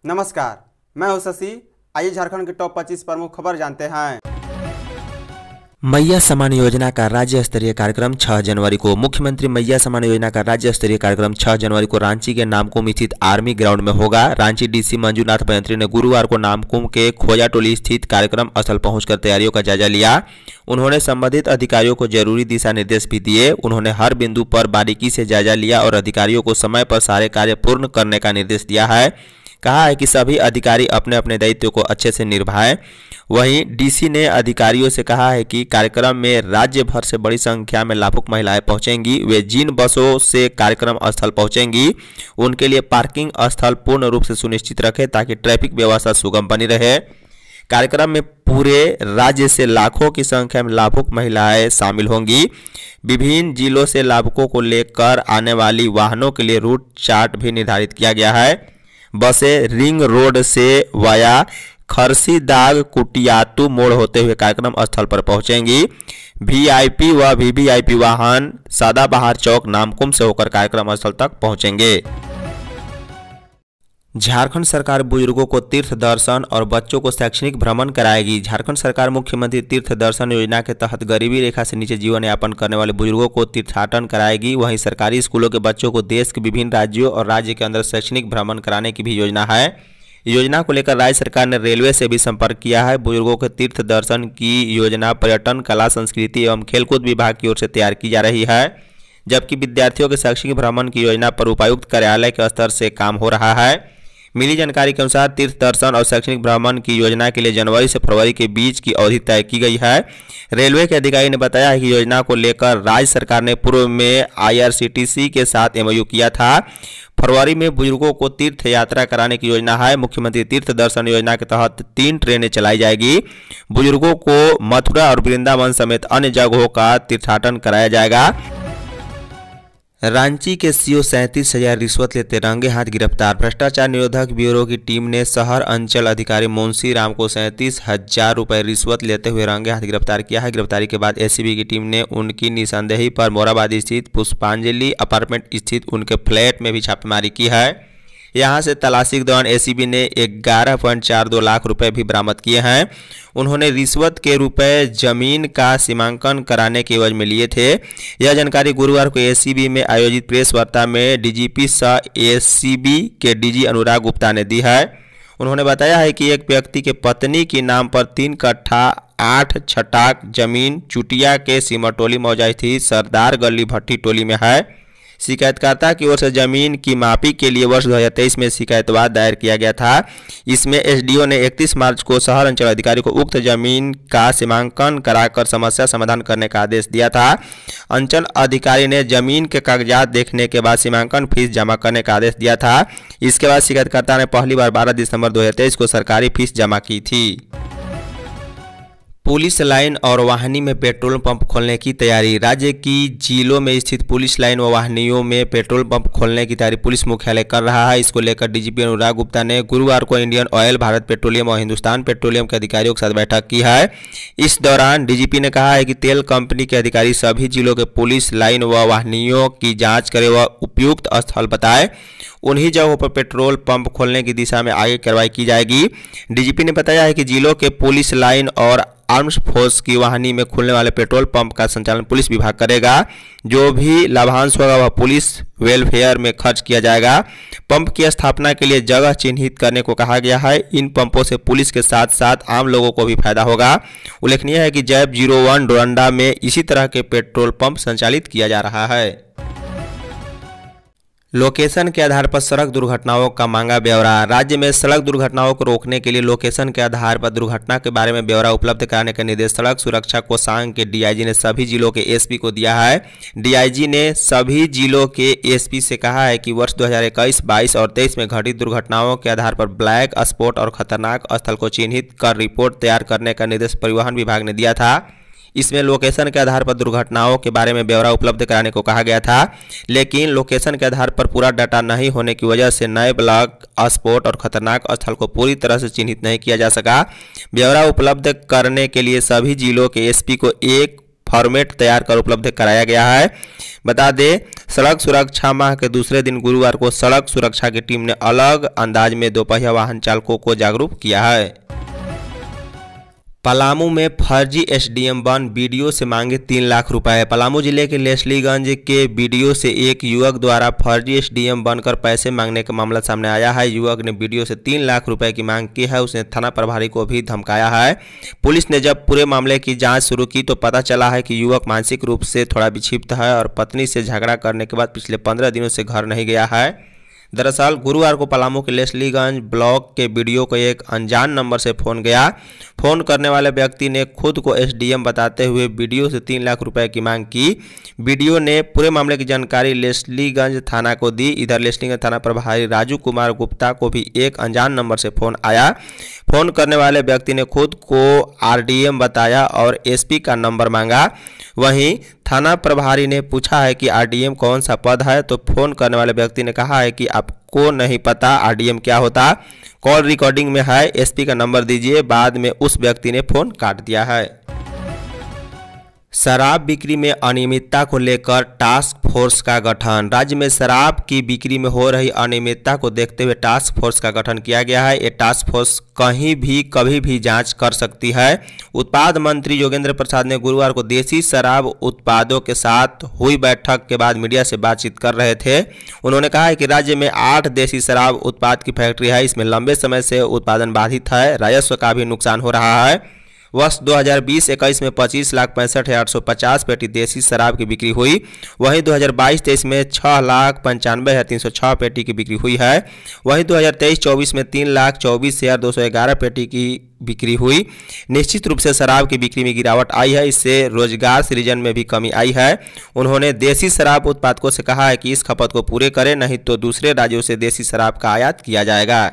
नमस्कार, मैं हूं शशि। आइए झारखंड के टॉप 25 प्रमुख खबर जानते हैं। मैया सम्मान योजना का राज्य स्तरीय कार्यक्रम 6 जनवरी को। मुख्यमंत्री मैया सम्मान योजना का राज्य स्तरीय कार्यक्रम 6 जनवरी को रांची के नामकुम स्थित आर्मी ग्राउंड में होगा। रांची डीसी मंजूनाथ बयंत्री ने गुरुवार को नामकुम के खोजा टोली स्थित कार्यक्रम स्थल पहुंचकर तैयारियों का जायजा लिया। उन्होंने संबंधित अधिकारियों को जरूरी दिशा निर्देश भी दिए। उन्होंने हर बिंदु पर बारीकी से जायजा लिया और अधिकारियों को समय पर सारे कार्य पूर्ण करने का निर्देश दिया है। कहा है कि सभी अधिकारी अपने अपने दायित्व को अच्छे से निभाएं। वहीं डीसी ने अधिकारियों से कहा है कि कार्यक्रम में राज्य भर से बड़ी संख्या में लाभुक महिलाएं पहुंचेंगी। वे जिन बसों से कार्यक्रम स्थल पहुंचेंगी उनके लिए पार्किंग स्थल पूर्ण रूप से सुनिश्चित रखें ताकि ट्रैफिक व्यवस्था सुगम बनी रहे। कार्यक्रम में पूरे राज्य से लाखों की संख्या में लाभुक महिलाएं शामिल होंगी। विभिन्न जिलों से लाभुकों को लेकर आने वाली वाहनों के लिए रूट चार्ट भी निर्धारित किया गया है। बसें रिंग रोड से वाया खरसीदाग कुटियातू मोड़ होते हुए कार्यक्रम स्थल पर पहुंचेंगी। वीआईपी व वीवीआईपी वाहन सदाबहार चौक नामकुम से होकर कार्यक्रम स्थल तक पहुंचेंगे। झारखंड सरकार बुजुर्गों को तीर्थ दर्शन और बच्चों को शैक्षणिक भ्रमण कराएगी। झारखंड सरकार मुख्यमंत्री तीर्थ दर्शन योजना के तहत गरीबी रेखा से नीचे जीवन यापन करने वाले बुजुर्गों को तीर्थाटन कराएगी। वहीं सरकारी स्कूलों के बच्चों को देश के विभिन्न राज्यों और राज्य के अंदर शैक्षणिक भ्रमण कराने की भी योजना है। योजना को लेकर राज्य सरकार ने रेलवे से भी संपर्क किया है। बुजुर्गों के तीर्थ दर्शन की योजना पर्यटन, कला, संस्कृति एवं खेलकूद विभाग की ओर से तैयार की जा रही है, जबकि विद्यार्थियों के शैक्षणिक भ्रमण की योजना पर उपायुक्त कार्यालय के स्तर से काम हो रहा है। मिली जानकारी के अनुसार तीर्थ दर्शन और शैक्षणिक भ्रमण की योजना के लिए जनवरी से फरवरी के बीच की अवधि तय की गई है। रेलवे के अधिकारी ने बताया है कि योजना को लेकर राज्य सरकार ने पूर्व में IRCTC के साथ MOU किया था। फरवरी में बुजुर्गों को तीर्थ यात्रा कराने की योजना है। मुख्यमंत्री तीर्थ दर्शन योजना के तहत 3 ट्रेनें चलाई जाएगी। बुजुर्गों को मथुरा और वृंदावन समेत अन्य जगहों का तीर्थाटन कराया जाएगा। रांची के सीओ 37,000 रिश्वत लेते रंगे हाथ गिरफ्तार। भ्रष्टाचार निरोधक ब्यूरो की टीम ने शहर अंचल अधिकारी मुंशी राम को 37,000 रुपये रिश्वत लेते हुए रंगे हाथ गिरफ्तार किया है। गिरफ्तारी के बाद एसीबी की टीम ने उनकी निशानदेही पर मोराबादी स्थित पुष्पांजलि अपार्टमेंट स्थित उनके फ्लैट में भी छापेमारी की है। यहां से तलाशी के दौरान एसीबी ने 11.42 लाख रुपए भी बरामद किए हैं। उन्होंने रिश्वत के रुपए जमीन का सीमांकन कराने के एवज में लिए थे। यह जानकारी गुरुवार को एसीबी में आयोजित प्रेस वार्ता में डीजीपी सह एसीबी के डीजी अनुराग गुप्ता ने दी है। उन्होंने बताया है कि एक व्यक्ति के पत्नी के नाम पर 3 कट्ठा 8 छटाक जमीन चुटिया के सिमरटोली मौजा स्थित सरदार गली भट्टी टोली में है। शिकायतकर्ता की ओर से जमीन की मापी के लिए वर्ष 2023 में शिकायतवाद दायर किया गया था। इसमें एसडीओ ने 31 मार्च को शहर अंचल अधिकारी को उक्त जमीन का सीमांकन कराकर समस्या समाधान करने का आदेश दिया था। अंचल अधिकारी ने जमीन के कागजात देखने के बाद सीमांकन फीस जमा करने का आदेश दिया था। इसके बाद शिकायतकर्ता ने पहली बार 12 दिसंबर 2023 को सरकारी फीस जमा की थी। पुलिस लाइन और वाहिनी में पेट्रोल पंप खोलने की तैयारी। राज्य की जिलों में स्थित पुलिस लाइन व वाहिनियों में पेट्रोल पंप खोलने की तैयारी पुलिस मुख्यालय कर रहा है। इसको लेकर डीजीपी अनुराग गुप्ता ने गुरुवार को इंडियन ऑयल, भारत पेट्रोलियम और हिंदुस्तान पेट्रोलियम के अधिकारियों के साथ बैठक की है। इस दौरान डीजीपी ने कहा है कि तेल कंपनी के अधिकारी सभी जिलों के पुलिस लाइन व वाहिनियों की जाँच करे व उपयुक्त स्थल बताए। उन्हीं जगहों पर पेट्रोल पंप खोलने की दिशा में आगे कार्रवाई की जाएगी। डीजीपी ने बताया है कि जिलों के पुलिस लाइन और आर्म्स फोर्स की वाहिनी में खुलने वाले पेट्रोल पंप का संचालन पुलिस विभाग करेगा। जो भी लाभांश होगा वह पुलिस वेलफेयर में खर्च किया जाएगा। पंप की स्थापना के लिए जगह चिन्हित करने को कहा गया है। इन पंपों से पुलिस के साथ साथ आम लोगों को भी फायदा होगा। उल्लेखनीय है कि जैब 01 डोरंडा में इसी तरह के पेट्रोल पंप संचालित किया जा रहा है। लोकेशन के आधार पर सड़क दुर्घटनाओं का मांगा ब्यौरा। राज्य में सड़क दुर्घटनाओं को रोकने के लिए लोकेशन के आधार पर दुर्घटना के बारे में ब्यौरा उपलब्ध कराने का निर्देश सड़क सुरक्षा कोषांग के डीआईजी ने सभी जिलों के एसपी को दिया है। डीआईजी ने सभी जिलों के एसपी से कहा है कि वर्ष 2021, 22 और 23 में घटित दुर्घटनाओं के आधार पर ब्लैक स्पॉट और खतरनाक स्थल को चिन्हित कर रिपोर्ट तैयार करने का निर्देश परिवहन विभाग ने दिया था। इसमें लोकेशन के आधार पर दुर्घटनाओं के बारे में ब्यौरा उपलब्ध कराने को कहा गया था, लेकिन लोकेशन के आधार पर पूरा डाटा नहीं होने की वजह से नए ब्लॉक स्पॉट और खतरनाक स्थल को पूरी तरह से चिन्हित नहीं किया जा सका। ब्यौरा उपलब्ध करने के लिए सभी जिलों के एसपी को एक फॉर्मेट तैयार कर उपलब्ध कराया गया है। बता दें, सड़क सुरक्षा माह के दूसरे दिन गुरुवार को सड़क सुरक्षा की टीम ने अलग अंदाज में दोपहिया वाहन चालकों को जागरूक किया है। पलामू में फर्जी एसडीएम बन बीडीओ से मांगे 3 लाख रुपए। पलामू जिले के लेस्लीगंज के बीडीओ से एक युवक द्वारा फर्जी एसडीएम बनकर पैसे मांगने का मामला सामने आया है। युवक ने बीडीओ से 3 लाख रुपए की मांग की है। उसने थाना प्रभारी को भी धमकाया है। पुलिस ने जब पूरे मामले की जांच शुरू की तो पता चला है कि युवक मानसिक रूप से थोड़ा विक्षिप्त है और पत्नी से झगड़ा करने के बाद पिछले 15 दिनों से घर नहीं गया है। दरअसल गुरुवार को पलामू के लेस्लीगंज ब्लॉक के बीडीओ को एक अनजान नंबर से फोन गया। फोन करने वाले व्यक्ति ने खुद को एसडीएम बताते हुए बीडीओ से 3 लाख रुपए की मांग की। बीडीओ ने पूरे मामले की जानकारी लेस्लीगंज थाना को दी। इधर लेस्लीगंज थाना प्रभारी राजू कुमार गुप्ता को भी एक अनजान नंबर से फोन आया। फोन करने वाले व्यक्ति ने खुद को आरडीएम बताया और एसपी का नंबर मांगा। वहीं थाना प्रभारी ने पूछा है कि आरडीएम कौन सा पद है, तो फोन करने वाले व्यक्ति ने कहा है कि आपको नहीं पता आरडीएम क्या होता, कॉल रिकॉर्डिंग में है, एसपी का नंबर दीजिए। बाद में उस व्यक्ति ने फोन काट दिया है। शराब बिक्री में अनियमितता को लेकर टास्क फोर्स का गठन। राज्य में शराब की बिक्री में हो रही अनियमितता को देखते हुए टास्क फोर्स का गठन किया गया है। ये टास्क फोर्स कहीं भी कभी भी जांच कर सकती है। उत्पाद मंत्री योगेंद्र प्रसाद ने गुरुवार को देसी शराब उत्पादों के साथ हुई बैठक के बाद मीडिया से बातचीत कर रहे थे। उन्होंने कहा है कि राज्य में 8 देसी शराब उत्पाद की फैक्ट्री है। इसमें लंबे समय से उत्पादन बाधित है, राजस्व का भी नुकसान हो रहा है। वर्ष 2020-21 में 25,65,850 पेटी देसी शराब की बिक्री हुई। वहीं 2022-23 में 6,95,306 पेटी की बिक्री हुई है। वहीं 2023-24 में 3,24,211 पेटी की बिक्री हुई। निश्चित रूप से शराब की बिक्री में गिरावट आई है। इससे रोजगार सृजन में भी कमी आई है। उन्होंने देसी शराब उत्पादकों से कहा है कि इस खपत को पूरे करें, नहीं तो दूसरे राज्यों से देसी शराब का आयात किया जाएगा।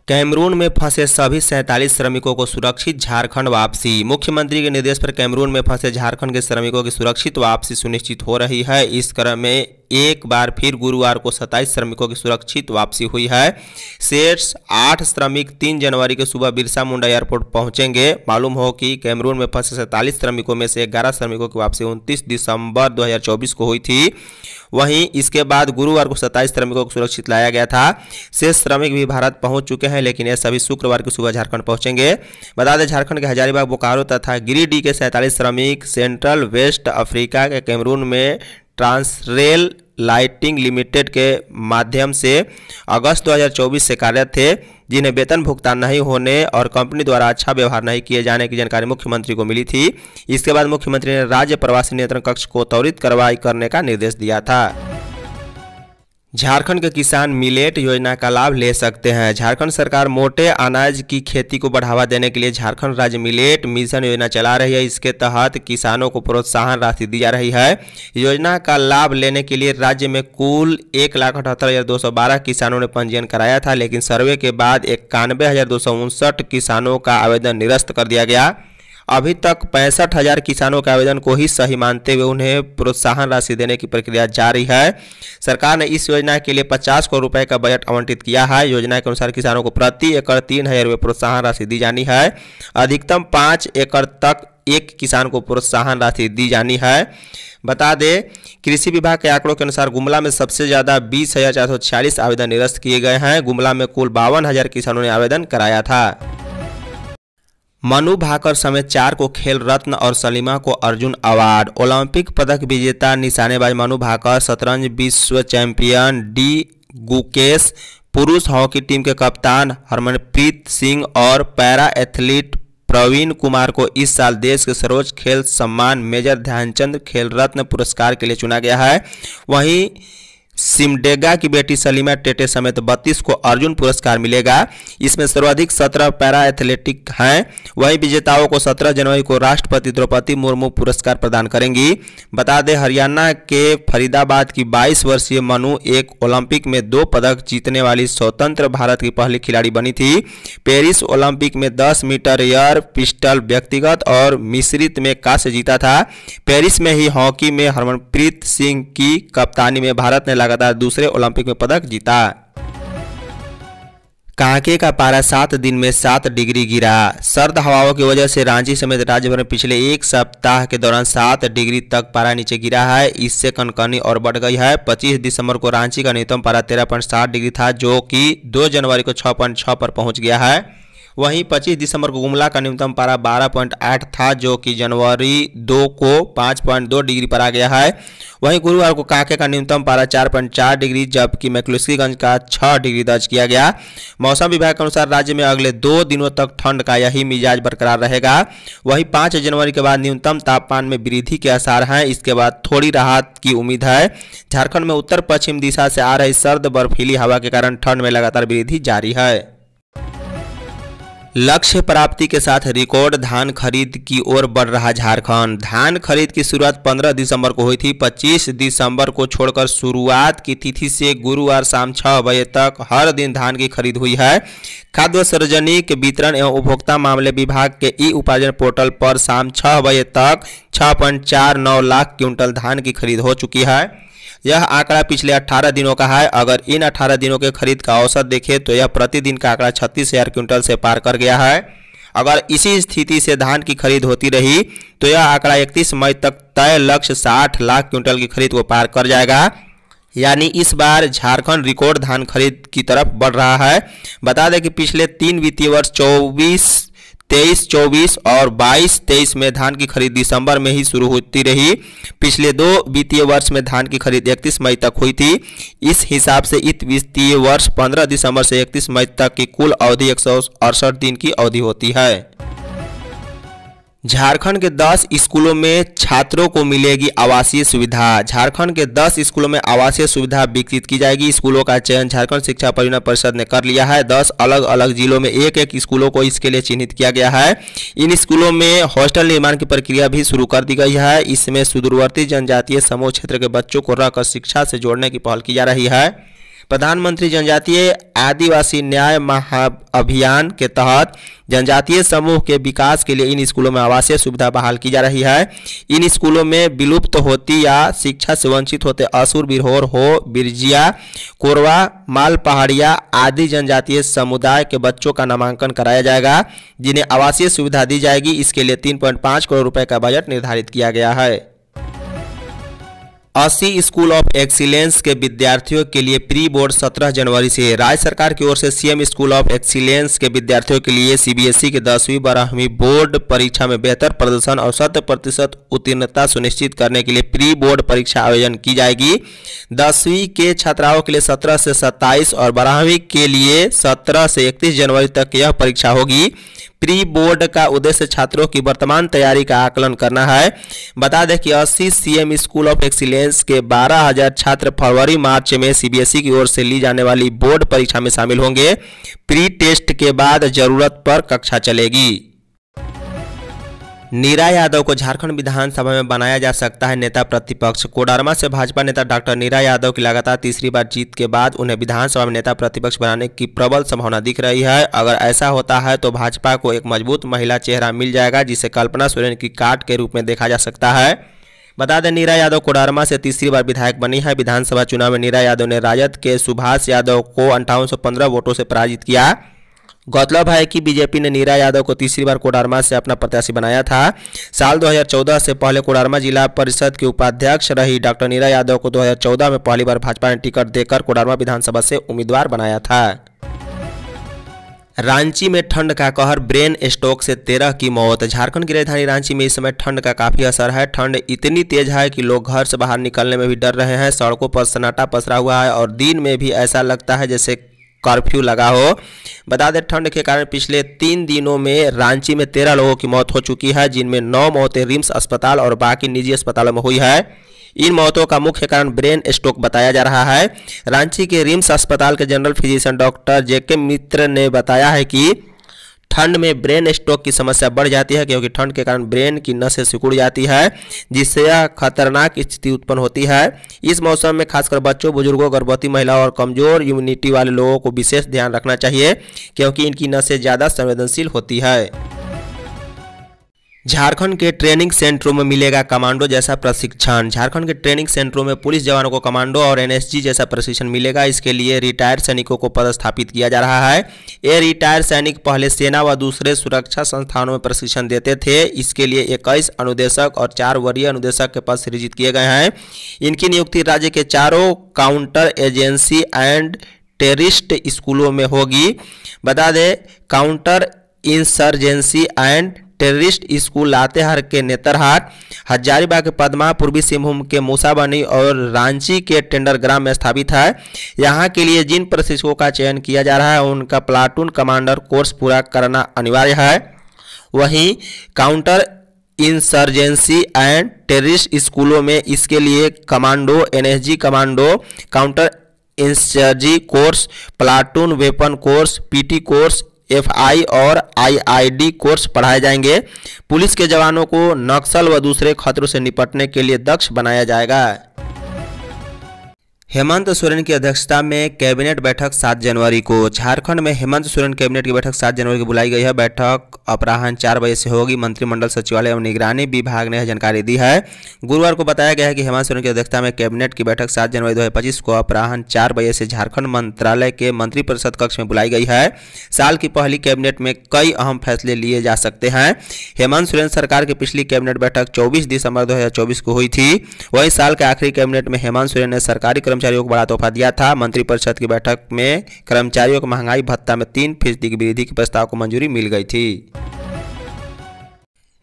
कैमरून में फंसे सभी 47 श्रमिकों को सुरक्षित झारखंड वापसी। मुख्यमंत्री के निर्देश पर कैमरून में फंसे झारखंड के श्रमिकों की सुरक्षित वापसी सुनिश्चित हो रही है। इस क्रम में एक बार फिर गुरुवार को 27 श्रमिकों की सुरक्षित वापसी हुई है। शेष 8 श्रमिक 3 जनवरी के सुबह बिरसा मुंडा एयरपोर्ट पहुंचेंगे। मालूम हो कि कैमरून में फंसे 47 श्रमिकों में से 11 श्रमिकों की वापसी 29 दिसंबर 2024 को हुई थी। वहीं इसके बाद गुरुवार को 27 श्रमिकों को सुरक्षित लाया गया था। शेष श्रमिक भी भारत पहुंच चुके हैं, लेकिन ये सभी शुक्रवार की सुबह झारखंड पहुंचेंगे। बता दें, झारखंड के हजारीबाग, बोकारो तथा गिरिडीह के 47 श्रमिक सेंट्रल वेस्ट अफ्रीका के कैमरून में ट्रांसरेल लाइटिंग लिमिटेड के माध्यम से अगस्त 2024 से कार्यरत थे, जिन्हें वेतन भुगतान नहीं होने और कंपनी द्वारा अच्छा व्यवहार नहीं किए जाने की जानकारी मुख्यमंत्री को मिली थी। इसके बाद मुख्यमंत्री ने राज्य प्रवासी नियंत्रण कक्ष को त्वरित कार्रवाई करने का निर्देश दिया था। झारखंड के किसान मिलेट योजना का लाभ ले सकते हैं। झारखंड सरकार मोटे अनाज की खेती को बढ़ावा देने के लिए झारखंड राज्य मिलेट मिशन योजना चला रही है। इसके तहत किसानों को प्रोत्साहन राशि दी जा रही है। योजना का लाभ लेने के लिए राज्य में कुल 1,78,212 किसानों ने पंजीयन कराया था, लेकिन सर्वे के बाद 91,259 किसानों का आवेदन निरस्त कर दिया गया। अभी तक 65,000 किसानों के आवेदन को ही सही मानते हुए उन्हें प्रोत्साहन राशि देने की प्रक्रिया जारी है। सरकार ने इस योजना के लिए 50 करोड़ रुपए का बजट आवंटित किया है। योजना के अनुसार किसानों को प्रति एकड़ 3,000 रुपये प्रोत्साहन राशि दी जानी है। अधिकतम 5 एकड़ तक एक किसान को प्रोत्साहन राशि दी जानी है। बता दें, कृषि विभाग के आंकड़ों के अनुसार गुमला में सबसे ज्यादा 20,446 आवेदन निरस्त किए गए हैं। गुमला में कुल 52,000 किसानों ने आवेदन कराया था। मनु भाकर समेत 4 को खेल रत्न और सलीमा को अर्जुन अवार्ड। ओलंपिक पदक विजेता निशानेबाज मनु भाकर, शतरंज विश्व चैंपियन डी गुकेश, पुरुष हॉकी टीम के कप्तान हरमनप्रीत सिंह और पैरा एथलीट प्रवीण कुमार को इस साल देश के सर्वोच्च खेल सम्मान मेजर ध्यानचंद खेल रत्न पुरस्कार के लिए चुना गया है। वहीं सिमडेगा की बेटी सलीमा टेटे समेत 32 को अर्जुन पुरस्कार मिलेगा। इसमें सर्वाधिक 17 पैरा एथलेटिक हैं। वहीं विजेताओं को 17 जनवरी को राष्ट्रपति द्रौपदी मुर्मू पुरस्कार प्रदान करेंगी। बता दें, हरियाणा के फरीदाबाद की 22 वर्षीय मनु एक ओलंपिक में 2 पदक जीतने वाली स्वतंत्र भारत की पहली खिलाड़ी बनी थी। पेरिस ओलंपिक में 10 मीटर एयर पिस्टल व्यक्तिगत और मिश्रित में कांस्य जीता था। पेरिस में ही हॉकी में हरमनप्रीत सिंह की कप्तानी में भारत ने लगातार दूसरे ओलंपिक में पदक जीता। कांके का पारा 7 दिन में 7 डिग्री गिरा। सर्द हवाओं की वजह से रांची समेत राज्य भर में पिछले एक सप्ताह के दौरान 7 डिग्री तक पारा नीचे गिरा है। इससे कनकनी और बढ़ गई है। 25 दिसंबर को रांची का न्यूनतम पारा 13.7 डिग्री था, जो कि 2 जनवरी को 6.6 पर पहुंच गया है। वहीं 25 दिसंबर को गुमला का न्यूनतम पारा 12.8 था, जो कि जनवरी 2 को 5.2 डिग्री पर आ गया है। वहीं गुरुवार को कांके का न्यूनतम पारा 4.4 डिग्री जबकि मैक्लुस्कीगंज का 6 डिग्री दर्ज किया गया। मौसम विभाग के अनुसार राज्य में अगले 2 दिनों तक ठंड का यही मिजाज बरकरार रहेगा। वहीं 5 जनवरी के बाद न्यूनतम तापमान में वृद्धि के आसार हैं। इसके बाद थोड़ी राहत की उम्मीद है। झारखंड में उत्तर पश्चिम दिशा से आ रही सर्द बर्फीली हवा के कारण ठंड में लगातार वृद्धि जारी है। लक्ष्य प्राप्ति के साथ रिकॉर्ड धान खरीद की ओर बढ़ रहा झारखंड। धान खरीद की शुरुआत 15 दिसंबर को हुई थी। 25 दिसंबर को छोड़कर शुरुआत की तिथि से गुरुवार शाम 6 बजे तक हर दिन धान की खरीद हुई है। खाद्य सार्वजनिक वितरण एवं उपभोक्ता मामले विभाग के ई उपार्जन पोर्टल पर शाम 6 बजे तक 6.49 लाख क्विंटल धान की खरीद हो चुकी है। यह आंकड़ा पिछले 18 दिनों का है। अगर इन 18 दिनों के खरीद का औसत देखें तो यह प्रतिदिन का आंकड़ा 36,000 क्विंटल से पार कर गया है। अगर इसी स्थिति से धान की खरीद होती रही तो यह आंकड़ा 31 मई तक तय लक्ष्य 60 लाख क्विंटल की खरीद को पार कर जाएगा। यानी इस बार झारखंड रिकॉर्ड धान खरीद की तरफ बढ़ रहा है। बता दें कि पिछले 3 वित्तीय वर्ष 23-24 और 22-23 में धान की खरीद दिसंबर में ही शुरू होती रही। पिछले 2 वित्तीय वर्ष में धान की खरीद 31 मई तक हुई थी। इस हिसाब से इस वित्तीय वर्ष 15 दिसंबर से 31 मई तक की कुल अवधि 168 दिन की अवधि होती है। झारखंड के 10 स्कूलों में छात्रों को मिलेगी आवासीय सुविधा। झारखंड के 10 स्कूलों में आवासीय सुविधा विकसित की जाएगी। स्कूलों का चयन झारखंड शिक्षा परियोजना परिषद ने कर लिया है। 10 अलग अलग जिलों में एक स्कूलों को इसके लिए चिन्हित किया गया है। इन स्कूलों में हॉस्टल निर्माण की प्रक्रिया भी शुरू कर दी गई है। इसमें सुदूरवर्ती जनजातीय समूह क्षेत्र के बच्चों को रहकर शिक्षा से जोड़ने की पहल की जा रही है। प्रधानमंत्री जनजातीय आदिवासी न्याय महाअभियान के तहत जनजातीय समूह के विकास के लिए इन स्कूलों में आवासीय सुविधा बहाल की जा रही है। इन स्कूलों में विलुप्त होती या शिक्षा से वंचित होते असुर, बिरहोर, हो, बिरजिया, कोरवा, माल पहाड़िया आदि जनजातीय समुदाय के बच्चों का नामांकन कराया जाएगा, जिन्हें आवासीय सुविधा दी जाएगी। इसके लिए 3.5 करोड़ रुपए का बजट निर्धारित किया गया है। 80 स्कूल ऑफ एक्सीलेंस के विद्यार्थियों के लिए प्री बोर्ड 17 जनवरी से। राज्य सरकार की ओर से सीएम स्कूल ऑफ एक्सीलेंस के विद्यार्थियों के लिए सीबीएसई के 10वीं 12वीं बोर्ड परीक्षा में बेहतर प्रदर्शन और 100% उत्तीर्णता सुनिश्चित करने के लिए प्री बोर्ड परीक्षा आयोजन की जाएगी। 10वीं के छात्राओं के लिए 17 से 27 और 12वीं के लिए 17 से 31 जनवरी तक यह परीक्षा होगी। प्री बोर्ड का उद्देश्य छात्रों की वर्तमान तैयारी का आकलन करना है। बता दें कि 80 सीएम स्कूल ऑफ एक्सीलेंस के 12,000 छात्र फरवरी मार्च में सीबीएसई की ओर से ली जाने वाली बोर्ड परीक्षा में शामिल होंगे। प्री टेस्ट के बाद जरूरत पर कक्षा चलेगी। नीरा यादव को झारखंड विधानसभा में बनाया जा सकता है नेता प्रतिपक्ष। कोडरमा से भाजपा नेता डॉक्टर नीरा यादव की लगातार तीसरी बार जीत के बाद उन्हें विधानसभा में नेता प्रतिपक्ष बनाने की प्रबल संभावना दिख रही है। अगर ऐसा होता है तो भाजपा को एक मजबूत महिला चेहरा मिल जाएगा, जिसे कल्पना सोरेन की काट के रूप में देखा जा सकता है। बता दें नीरा यादव कोडरमा से तीसरी बार विधायक बनी है। विधानसभा चुनाव में नीरा यादव ने राजद के सुभाष यादव को 5815 वोटों से पराजित किया। गौरतलब है कि बीजेपी ने नीरा यादव को तीसरी बार कोडरमा से अपना प्रत्याशी बनाया था। साल 2014 से पहले कोडरमा जिला परिषद के उपाध्यक्ष रही डॉक्टर नीरा यादव को 2014 में पहली बार भाजपा ने टिकट देकर कोडरमा विधानसभा से उम्मीदवार बनाया था। रांची में ठंड का कहर, ब्रेन स्ट्रोक से 13 की मौत। झारखंड की राजधानी रांची में इस समय ठंड का काफी असर है। ठंड इतनी तेज है कि लोग घर से बाहर निकलने में भी डर रहे हैं। सड़कों पर सन्नाटा पसरा हुआ है और दिन में भी ऐसा लगता है जैसे कर्फ्यू लगा हो। बता दें ठंड के कारण पिछले 3 दिनों में रांची में 13 लोगों की मौत हो चुकी है, जिनमें 9 मौतें रिम्स अस्पताल और बाकी निजी अस्पतालों में हुई है। इन मौतों का मुख्य कारण ब्रेन स्ट्रोक बताया जा रहा है। रांची के रिम्स अस्पताल के जनरल फिजिशियन डॉक्टर जेके मित्र ने बताया है कि ठंड में ब्रेन स्ट्रोक की समस्या बढ़ जाती है, क्योंकि ठंड के कारण ब्रेन की नसें सिकुड़ जाती है, जिससे यह खतरनाक स्थिति उत्पन्न होती है। इस मौसम में खासकर बच्चों, बुजुर्गों, गर्भवती महिलाओं और कमजोर इम्यूनिटी वाले लोगों को विशेष ध्यान रखना चाहिए, क्योंकि इनकी नसें ज़्यादा संवेदनशील होती है। झारखंड के ट्रेनिंग सेंटरों में मिलेगा कमांडो जैसा प्रशिक्षण। झारखंड के ट्रेनिंग सेंटरों में पुलिस जवानों को कमांडो और एनएसजी जैसा प्रशिक्षण मिलेगा। इसके लिए रिटायर्ड सैनिकों को पदस्थापित किया जा रहा है। ये रिटायर्ड सैनिक पहले सेना व दूसरे सुरक्षा संस्थानों में प्रशिक्षण देते थे। इसके लिए 21 अनुदेशक और 4 वरीय अनुदेशक के पद सृजित किए गए हैं। इनकी नियुक्ति राज्य के चारों काउंटर एजेंसी एंड टेररिस्ट स्कूलों में होगी। बता दें, counter insurgency and terrorist school Latehar के नेतरहाट, हजारीबाग के पदमा, पूर्वी सिंहभूम के मूसाबनी और रांची के टेंडरग्राम में स्थापित है। यहाँ के लिए जिन प्रशिक्षकों का चयन किया जा रहा है उनका प्लाटून कमांडर कोर्स पूरा करना अनिवार्य है। वहीं काउंटर इंसर्जेंसी एंड टेररिस्ट स्कूलों में इसके लिए commando, NSG commando, counter insurgency course, platoon weapon course, PT course, FI और आईआईडी कोर्स पढ़ाए जाएंगे। पुलिस के जवानों को नक्सल व दूसरे खतरों से निपटने के लिए दक्ष बनाया जाएगा। हेमंत सोरेन की अध्यक्षता में कैबिनेट बैठक 7 जनवरी को। झारखंड में हेमंत सोरेन कैबिनेट की बैठक 7 जनवरी को बुलाई गई है। बैठक अपराह्न 4 बजे से होगी। मंत्रिमंडल सचिवालय एवं निगरानी विभाग ने यह जानकारी दी है। गुरुवार को बताया गया है कि हेमंत सोरेन की अध्यक्षता में कैबिनेट की बैठक 7 जनवरी 2025 को अपराह्न 4 बजे से झारखंड मंत्रालय के मंत्रिपरिषद कक्ष में बुलाई गई है। साल की पहली कैबिनेट में कई अहम फैसले लिए जा सकते हैं। हेमंत सोरेन सरकार की पिछली कैबिनेट बैठक 24 दिसंबर 2024 को हुई थी। वहीं साल के आखिरी कैबिनेट में हेमंत सोरेन ने सरकारी कर्मचारियों को बड़ा तोहफा दिया था। मंत्रिपरिषद की बैठक में कर्मचारियों को महंगाई भत्ता में 3% की वृद्धि के प्रस्ताव को मंजूरी मिल गई थी।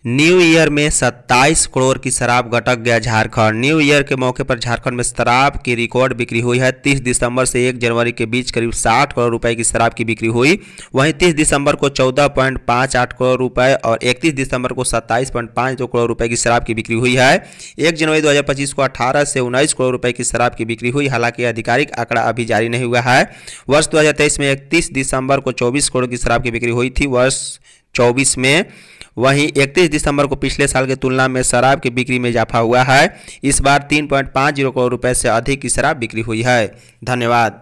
न्यू ईयर में 27 करोड़ की शराब गटक गया झारखंड। न्यू ईयर के मौके पर झारखंड में शराब की रिकॉर्ड बिक्री हुई है। 30 दिसंबर से 1 जनवरी के बीच करीब 60 करोड़ रुपए की शराब की बिक्री हुई। वहीं 30 दिसंबर को 14.58 करोड़ रुपए और 31 दिसंबर को 27.52 करोड़ रुपए की शराब की बिक्री हुई है। 1 जनवरी 2025 को 18 से 19 करोड़ रुपए की शराब की बिक्री हुई। हालांकि आधिकारिक आंकड़ा अभी जारी नहीं हुआ है। वर्ष 2023 में 31 दिसंबर को 24 करोड़ की शराब की बिक्री हुई थी वर्ष 24 में। वहीं 31 दिसंबर को पिछले साल की तुलना में शराब की बिक्री में इजाफा हुआ है। इस बार 3.50 करोड़ रुपए से अधिक की शराब बिक्री हुई है। धन्यवाद।